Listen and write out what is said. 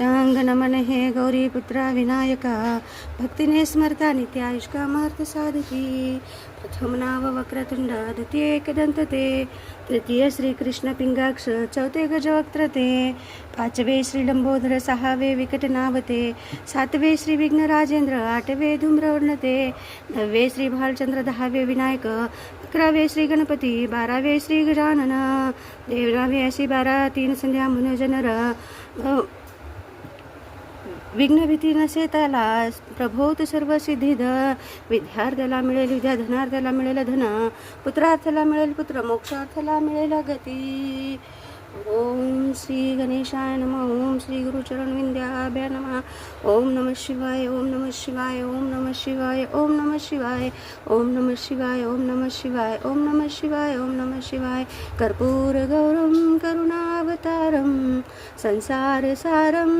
साष्टांग नमन हे गौरीपुत्रा विनायका भक्तीने स्मरता नित्यायुष्कामार्थ साधकी प्रथम नाव वक्रतुंड द्वितीय एकदंत ते तृतीय श्रीकृष्ण पिंगाक्ष चौथे गजवक्त्रते पाचवे श्री लंबोदर सहावे विकटनावते सातवे श्री विघ्नराजेंद्र आठवे धूम्रवर्णते नववे श्री भालचंद्र दहावे विनायक अकरावे श्री गणपती बारावे श्री गजानन देवरावे अशी 12 संध्या मनोजनर विघ्नभीती नसे त्याला प्रभोत सर्व सिद्धिद विद्यार्थ्याला मिळेल विद्या धनार्थ्याला मिळेल धन पुत्रार्थाला मिळेल पुत्र मोक्षार्थाला मिळेल गती ओम श्री गणेशाय नमः ओम श्री गुरुचरण विंध्याभ्या नमः ओम नमः शिवाय ओम नमः शिवाय ओम नमः शिवाय ओम नमः शिवाय ओम नमः शिवाय ओम नमः शिवाय ओम नमः शिवाय ओम नमः शिवाय कर्पूर गौरम करुणावतारम संसार सारम